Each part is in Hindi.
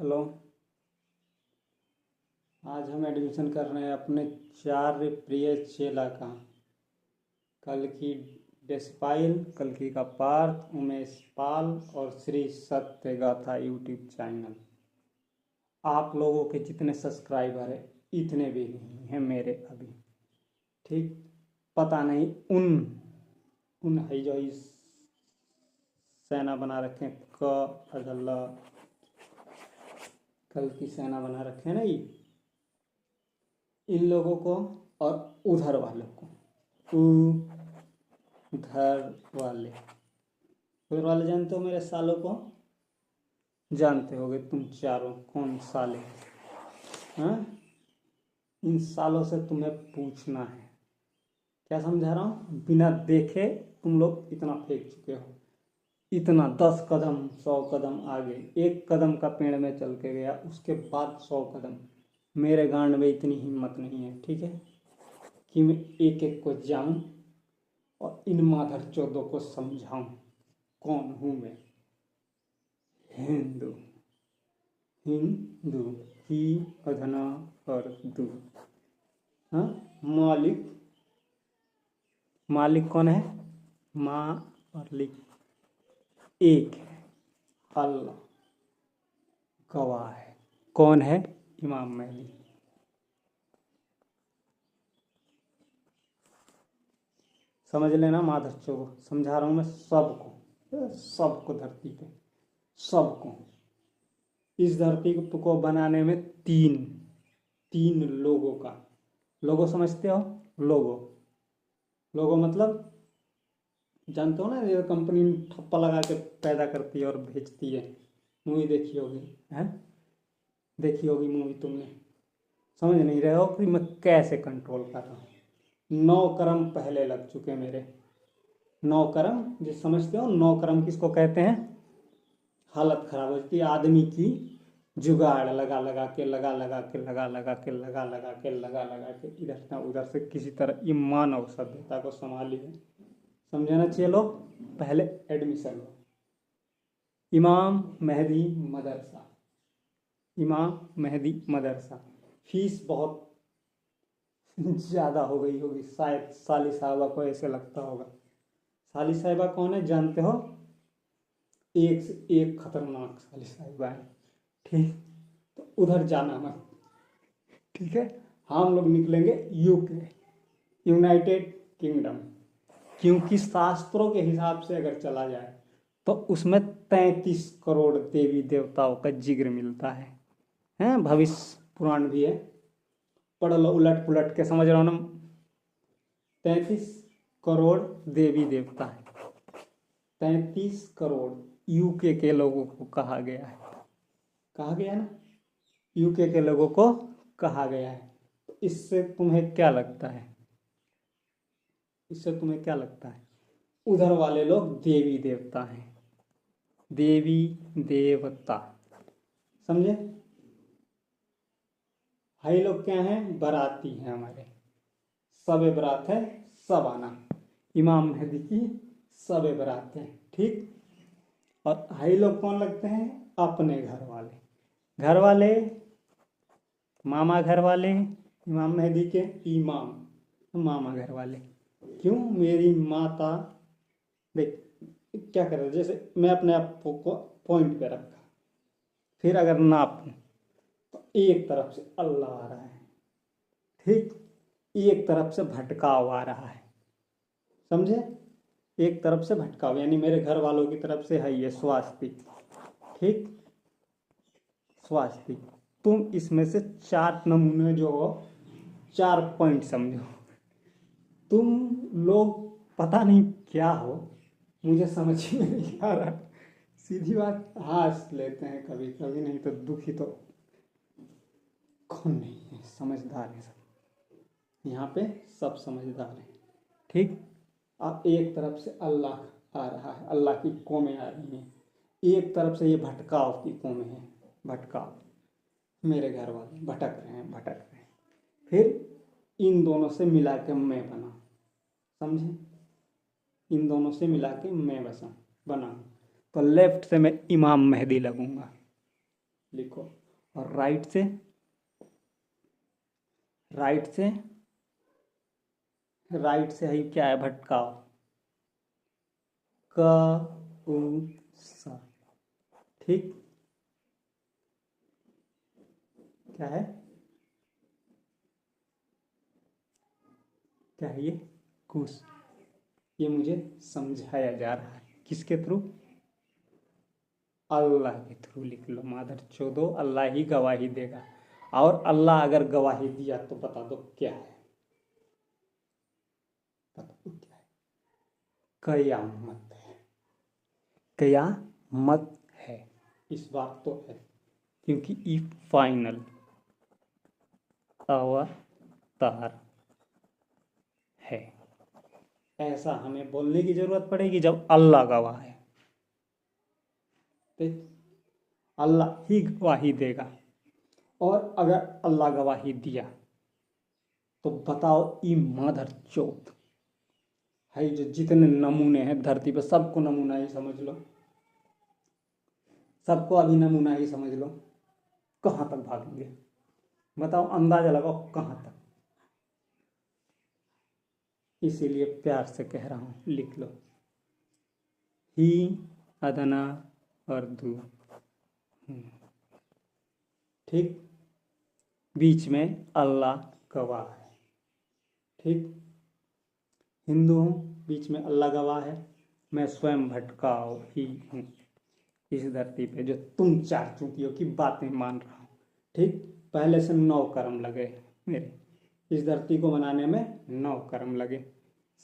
हेलो। आज हम एडमिशन कर रहे हैं अपने चार प्रिय चेला का। कल की डेस्पाइल, कल की का पार्थ, उमेश पाल और श्री सत्य गाथा यूट्यूब चैनल। आप लोगों के जितने सब्सक्राइबर है इतने भी नहीं हैं मेरे अभी। ठीक, पता नहीं उन उन है जो इस सेना बना रखे हैं, क अगला कल की सेना बना रखे हैं ना ये, इन लोगों को और उधर वालों को, उधर वाले उधर वाले जानते हो मेरे सालों को? जानते होगे तुम चारों कौन साले? हाँ, इन सालों से तुम्हें पूछना है। क्या समझा रहा हूँ? बिना देखे तुम लोग इतना फेंक चुके हो, इतना 10 कदम 100 कदम आगे। एक कदम का पेड़ में चल के गया, उसके बाद 100 कदम। मेरे गांड में इतनी हिम्मत नहीं है, ठीक है, कि मैं एक एक को जाऊं और इन माधर चौदों को समझाऊं कौन हूं मैं। हिंदू, हिंदू ही अधना और दू। हाँ, मालिक, मालिक कौन है? मालिक एक है, अल्लाह गवाह है। कौन है? इमाम महदी। समझ लेना माधर चौदह, समझा रहा हूँ मैं सबको, सबको धरती पे, सबको। इस धरती को बनाने में तीन तीन लोगों का, लोगो समझते हो? लोगो, लोगो मतलब जानते हो ना, ये कंपनी ठप्पा लगा के पैदा करती है और भेजती है। मूवी देखी होगी, है देखी होगी मूवी तुमने। समझ नहीं रहे हो कि मैं कैसे कंट्रोल कर रहा हूँ। 9 कर्म पहले लग चुके मेरे। 9 कर्म जो समझते हो, 9 कर्म किसको कहते हैं? हालत खराब हो जाती है आदमी की, जुगाड़ लगा लगा के लगा लगा के लगा लगा के लगा लगा के लगा लगा के इधर से उधर से किसी तरह ये मानव सभ्यता को संभालिए। समझाना चाहिए लोग। पहले एडमिशन लो, इमाम मेहदी मदरसा, इमाम मेहदी मदरसा। फीस बहुत ज़्यादा हो गई होगी शायद, साली साहबा को ऐसे लगता होगा। साली साहिबा कौन है जानते हो? एक से एक खतरनाक साली साहिबा है, ठीक, तो उधर जाना मत, ठीक है। हम लोग निकलेंगे यूके, यूनाइटेड किंगडम, क्योंकि शास्त्रों के हिसाब से अगर चला जाए तो उसमें 33 करोड़ देवी देवताओं का जिक्र मिलता है। हैं, भविष्य पुराण भी है, पढ़ लो उलट पुलट के, समझ रहा हूँ ना। 33 करोड़ देवी देवता है, 33 करोड़ यूके के लोगों को कहा गया है। कहा गया ना, यूके के लोगों को कहा गया है। तो इससे तुम्हें क्या लगता है? इससे तुम्हें क्या लगता है? उधर वाले लोग देवी देवता हैं, देवी देवता, समझे? भाई लोग क्या हैं? बराती हैं हमारे। सबे बरात है, सब आना। इमाम मेहदी की सबे बरात है, ठीक। और भाई लोग कौन लगते हैं? अपने घर वाले, घर वाले, मामा घर वाले, इमाम मेहदी के इमाम मामा घर वाले। क्यों? मेरी माता, देख क्या कर रहे, जैसे मैं अपने आप को पॉइंट पे रखा, फिर अगर नापूं तो एक तरफ से अल्लाह आ रहा है, ठीक, एक तरफ से भटकाव आ रहा है, समझे? एक तरफ से भटकाव यानी मेरे घर वालों की तरफ से है ये स्वास्तिक, ठीक, स्वास्तिक। तुम इसमें से 4 नमूने जो हो, 4 पॉइंट समझो। तुम लोग पता नहीं क्या हो, मुझे समझ में नहीं आ रहा। सीधी बात, हंस लेते हैं कभी कभी, नहीं तो दुखी तो कौन नहीं है। समझदार है सब यहाँ पे, सब समझदार है, ठीक। अब एक तरफ से अल्लाह आ रहा है, अल्लाह की कौमें आ रही हैं, एक तरफ से ये भटकाव की कौमें हैं, भटकाव, मेरे घर वाले भटक रहे हैं, भटक रहे हैं। फिर इन दोनों से मिला के मैं बना, समझे? इन दोनों से मिला के मैं बसा बना, तो लेफ्ट से मैं इमाम मेहदी लगूंगा, लिखो। और राइट से, राइट से, राइट से है क्या है, भटकाव, क उ सा। ठीक, क्या है, क्या है ये, कुश। ये मुझे समझाया जा रहा है किसके थ्रू, अल्लाह के थ्रू। लिख लो मादर चोदो, अल्लाह ही गवाही देगा। और अल्लाह अगर गवाही दिया तो बता दो क्या है, बता दो क्या है, कयामत है, कयामत है। इस बात तो है, क्योंकि ई फाइनल अवतार है। ऐसा हमें बोलने की जरूरत पड़ेगी जब अल्लाह गवाह है। तो अल्लाह ही गवाही देगा। और अगर अल्लाह गवाही दिया तो बताओ ई मादर चौथ है, जो जितने नमूने हैं धरती पर सबको नमूना ही समझ लो, सबको अभी नमूना ही समझ लो। कहाँ तक भागेंगे बताओ, अंदाजा लगाओ कहाँ तक। इसीलिए प्यार से कह रहा हूं, लिख लो, ही अदना अर्दू। ठीक, बीच में अल्लाह गवाह है। ठीक, हिंदू हूँ, बीच में अल्लाह गवाह है, मैं स्वयं भटकाऊ ही हूँ इस धरती पे, जो तुम चार चूतियों की बातें मान रहा हूँ। ठीक, पहले से 9 कर्म लगे मेरे, इस धरती को बनाने में 9 कर्म लगे,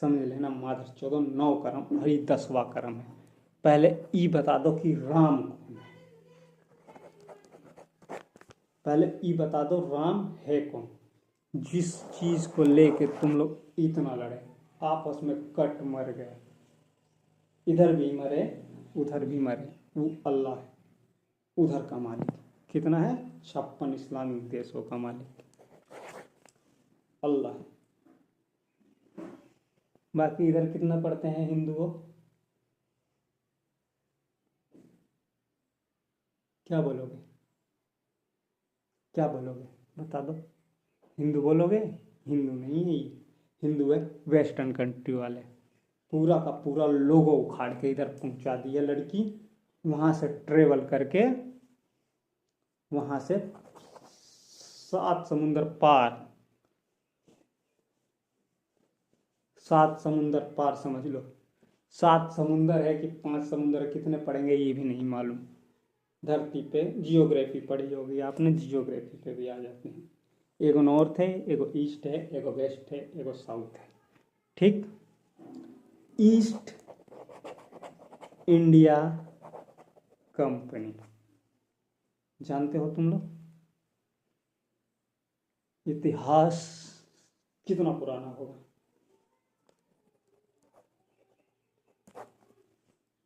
समझ लेना माधर चौदह 9 कर्म, और ये 10वां कर्म है। पहले ई बता दो कि राम कौन है, पहले ई बता दो राम है कौन। जिस चीज को लेके तुम लोग इतना लड़े, आपस में कट मर गए, इधर भी मरे उधर भी मरे, वो अल्लाह है, उधर का मालिक कितना है, 56 इस्लामिक देशों का मालिक अल्लाह है। बाकी इधर कितना पढ़ते हैं हिंदुओं, क्या बोलोगे, क्या बोलोगे बता दो, हिंदू बोलोगे, हिंदू नहीं है ये, हिंदू है वेस्टर्न कंट्री वाले। पूरा का पूरा लोगो उखाड़ के इधर पहुंचा दिया लड़की, वहां से ट्रेवल करके, वहां से 7 समुंदर पार, 7 समुंदर पार समझ लो, 7 समुंदर है कि 5 समुंदर कितने पड़ेंगे ये भी नहीं मालूम। धरती पे जियोग्राफी पढ़ी होगी आपने, जियोग्राफी पे भी आ जाते हैं। एगो नॉर्थ है, एगो ईस्ट है, एगो वेस्ट है, एगो साउथ है। ठीक, ईस्ट इंडिया कंपनी जानते हो तुम लोग, इतिहास कितना पुराना होगा,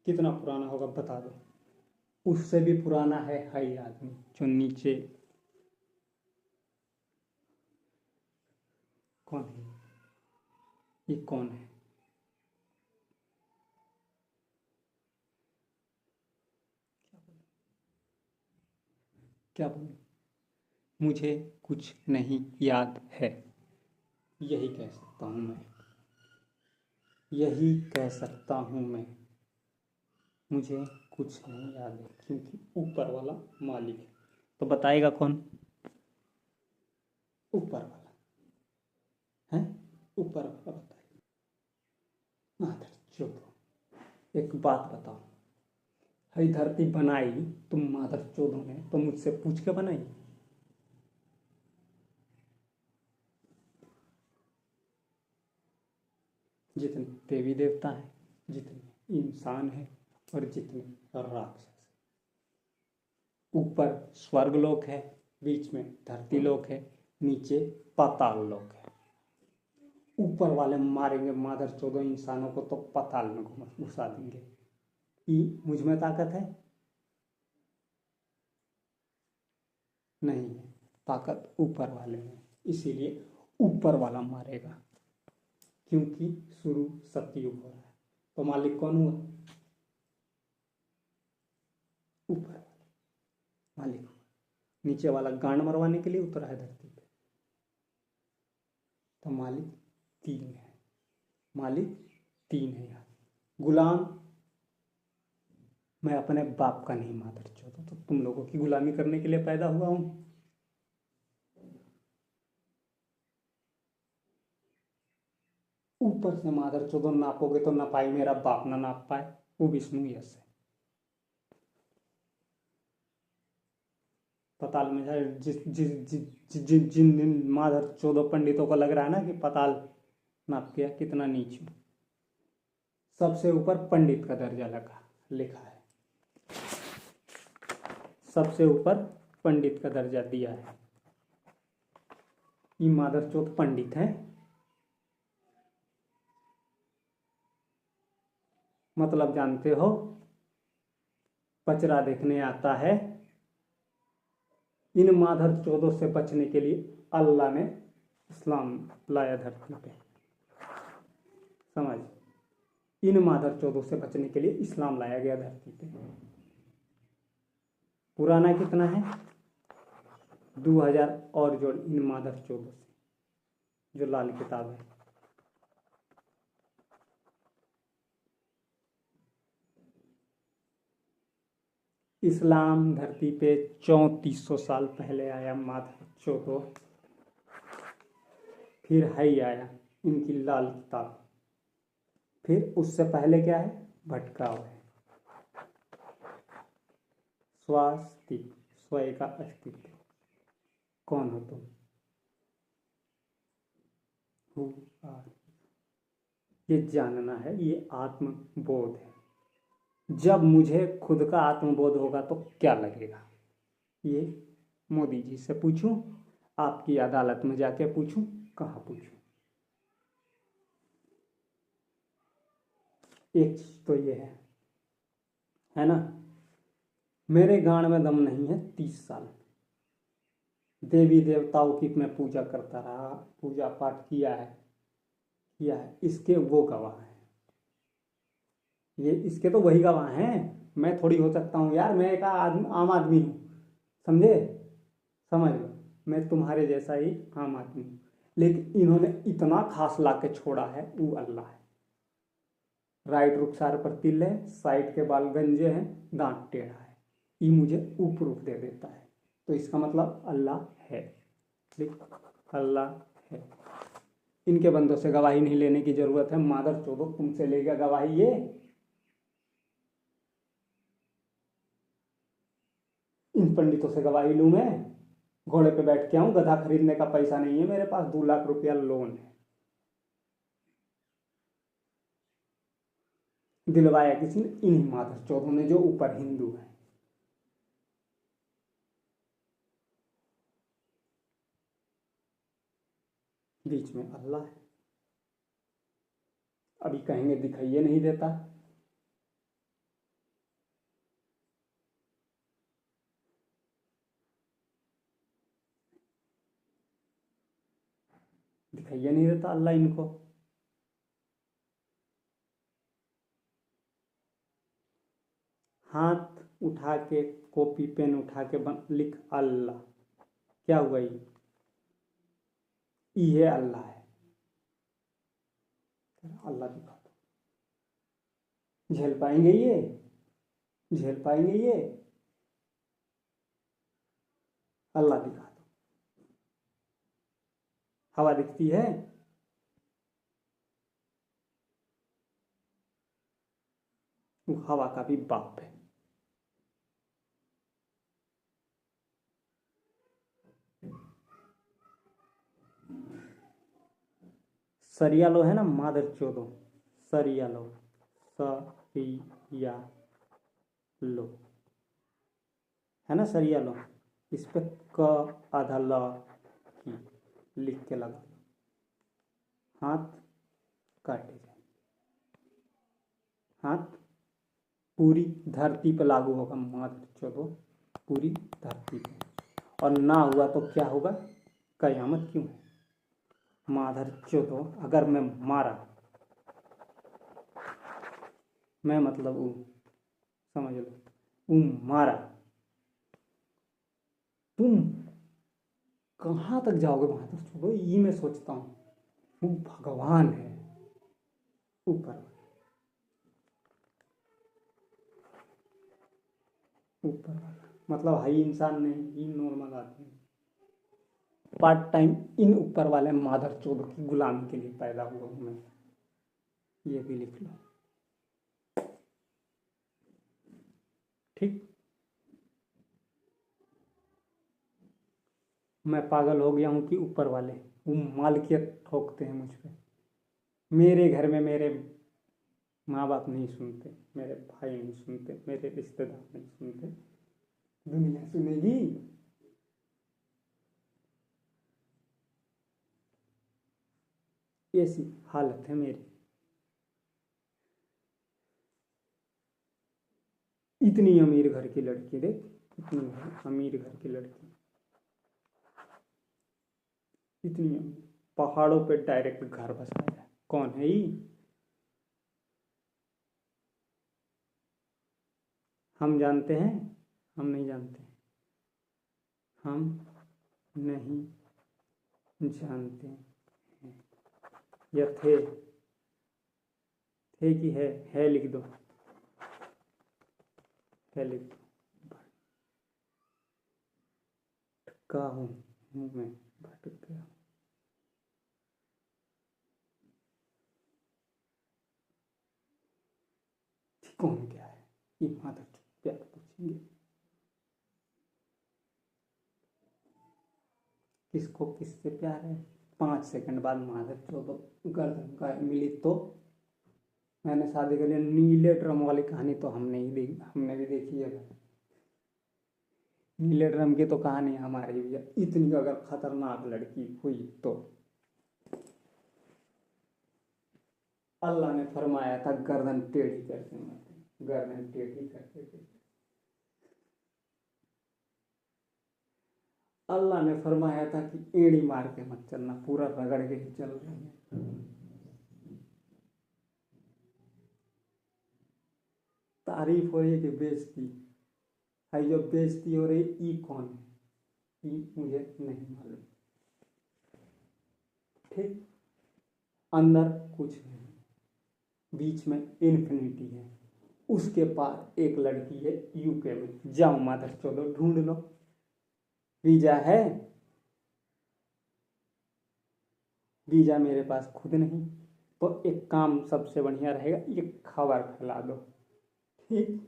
कितना पुराना होगा बता दो। उससे भी पुराना है हाई आदमी जो नीचे, कौन है ये, कौन है, क्या बोलूं, मुझे कुछ नहीं याद है, यही कह सकता हूं मैं, यही कह सकता हूं मैं, मुझे कुछ नहीं याद है, क्योंकि ऊपर वाला मालिक है। तो बताएगा कौन, ऊपर वाला है, ऊपर वाला बताएगा। माधर चोदो, एक बात बताओ, हरी धरती बनाई तुम माधर चोदो ने तो मुझसे पूछ के बनाई, जितने देवी देवता हैं, जितने इंसान हैं, और जितने राक्षस, ऊपर स्वर्ग लोक है, बीच में धरती लोक है, नीचे पाताल लोक है। ऊपर वाले मारेंगे मादर चौदह इंसानों को तो पाताल में घुसा देंगे। मुझ में ताकत है नहीं है, ताकत ऊपर वाले में, इसीलिए ऊपर वाला मारेगा, क्योंकि शुरू सतयुग हो रहा है। तो मालिक कौन हुआ, ऊपर वाला मालिक हुआ। नीचे वाला गांड मरवाने के लिए उतरा है धरती पे। तो मालिक तीन है, मालिक तीन है। यहाँ गुलाम मैं अपने बाप का नहीं मादर चौथा, तो तुम लोगों की गुलामी करने के लिए पैदा हुआ हूं। ऊपर से मादर चौदह नापोगे तो नपाई मेरा बाप ना नाप पाए, वो विष्णु यश है। पताल में जाए जिस जिस जिस जिस जिन जिन मादर चौदह पंडितों को लग रहा है ना कि पताल नाप गया, कितना नीच हूं। सबसे ऊपर पंडित का दर्जा लिखा है, सबसे ऊपर पंडित का दर्जा दिया है। ये मादर चौथ पंडित है, मतलब जानते हो। पचरा देखने आता है। इन मादर चौदह से बचने के लिए अल्लाह ने इस्लाम लाया धरती पे, समझ। इन मादर चौदह से बचने के लिए इस्लाम लाया गया धरती पे। पुराना कितना है? 2000 और जोड़ इन मादर चौदह से, जो लाल किताब है। इस्लाम धरती पे 3400 साल पहले आया मादर चौदह, फिर है आया इनकी लाल किताब, फिर उससे पहले क्या है? भटकाव है, स्वास्तिक, स्वय का अस्तित्व। कौन हो तुम? Who are you? ये जानना है, ये आत्मबोध है। जब मुझे खुद का आत्मबोध होगा तो क्या लगेगा? ये मोदी जी से पूछूं, आपकी अदालत में जाके पूछूं, कहाँ पूछूं? एक चीज तो ये है ना। मेरे गांड में दम नहीं है। 30 साल देवी देवताओं की मैं पूजा करता रहा, पूजा पाठ किया है, इसके वो गवाह हैं। ये इसके तो वही गवाह हैं। मैं थोड़ी हो सकता हूँ यार, मैं एक आम आदमी हूँ, समझे? समझ लो, मैं तुम्हारे जैसा ही आम आदमी हूँ, लेकिन इन्होंने इतना खास ला के छोड़ा है, वो अल्लाह है। राइट रुखसार पर तिल है, साइड के बाल गंजे हैं, दांत टेढ़ा है, ये मुझे ऊपर दे देता है। तो इसका मतलब अल्लाह है, अल्लाह है। इनके बंदों से गवाही नहीं लेने की जरूरत है। मादर चौदह तुमसे लेगा गवाही ये? इन पंडितों से गवाही लूं मैं? घोड़े पे बैठ के आऊं, गधा खरीदने का पैसा नहीं है मेरे पास, 2 लाख रुपया लोन है। दिलवाया किसी ने? इन्हीं मादर चौदह ने, जो ऊपर हिंदू है। बीच में अल्लाह है। अभी कहेंगे दिखाइए नहीं देता, दिखाइए नहीं देता अल्लाह इनको। हाथ उठा के, कॉपी पेन उठा के लिख अल्लाह। क्या हुआ? ये अल्लाह है। अल्लाह दिखा दो। झेल पाएंगे ये? झेल पाएंगे ये? अल्लाह दिखा दो। हवा दिखती है? वो हवा का भी बाप है। सरिया लो है ना, मादर चौदो, सरिया लो, सरिया लो है ना, सरिया लो। इस पे क आधा ल की लिख के लगा, हाथ काटे जाए। हाथ पूरी धरती पे लागू होगा, मादर चौदो पूरी धरती पे। और ना हुआ तो क्या होगा? कयामत क्यों है? मादर चौदो अगर मैं मारा, मैं मतलब वो, समझ लो, वो मारा, तुम कहाँ तक जाओगे महादर चोदो, ये मैं सोचता हूँ। वो भगवान है ऊपर, ऊपर वाला मतलब हाई इंसान नहीं, ये नॉर्मल आदमी, पार्ट टाइम इन ऊपर वाले मादर चोद की गुलामी के लिए पैदा हुआ हूं मैं। ये भी लिख लो, ठीक। मैं पागल हो गया हूं कि ऊपर वाले वो मालिकियत ठोकते हैं मुझ पे। मेरे घर में मेरे माँ बाप नहीं सुनते, मेरे भाई नहीं सुनते, मेरे रिश्तेदार नहीं सुनते, दुनिया सुनेगी? ऐसी हालत है मेरी। इतनी अमीर घर की लड़की देख, इतनी अमीर घर की लड़की, इतनी अमीर, पहाड़ों पे डायरेक्ट घर बसाया है। कौन है ये? हम जानते हैं? हम नहीं जानते, हम नहीं जानते हैं। या थे कि है लिख दो, है लिख दो। भटका हूँ मैं, भटक गया। कौन क्या है ये मादर प्यार पूछेंगे? किसको किससे प्यार है? 5 सेकंड बाद मादर चोदो गर्दन का मिली तो। मैंने शादी के लिए नीले ड्रम वाली कहानी तो हमने ही देखी, हमने भी देखी है। नीले ड्रम की तो कहानी हमारी भी है। इतनी अगर खतरनाक लड़की हुई तो अल्लाह ने फरमाया था गर्दन टेढ़ी करके मत, गर्दन टेढ़ी करके। अल्लाह ने फरमाया था कि एड़ी मार के मत चलना, पूरा रगड़ के ही चल रही है। तारीफ हो रही है कि बेइज्जती? भाई जो बेइज्जती हो रही ई कौन है, ई मुझे नहीं मालूम, ठीक। अंदर कुछ नहीं, बीच में इन्फिनिटी है, उसके पार एक लड़की है यूके में। जाओ मादर चलो ढूंढ लो, वीजा है? वीजा मेरे पास खुद नहीं। तो एक काम सबसे बढ़िया रहेगा, ये खबर फैला दो, ठीक।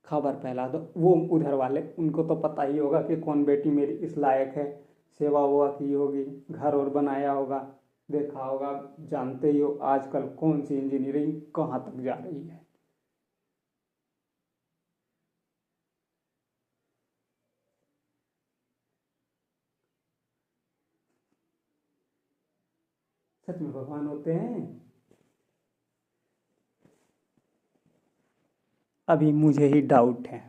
खबर फैला दो, वो उधर वाले उनको तो पता ही होगा कि कौन बेटी मेरी इस लायक है, सेवा हुआ की होगी, घर और बनाया होगा, देखा होगा। जानते ही हो आजकल कौन सी इंजीनियरिंग कहाँ तक जा रही है। सच में भगवान होते हैं? अभी मुझे ही डाउट है।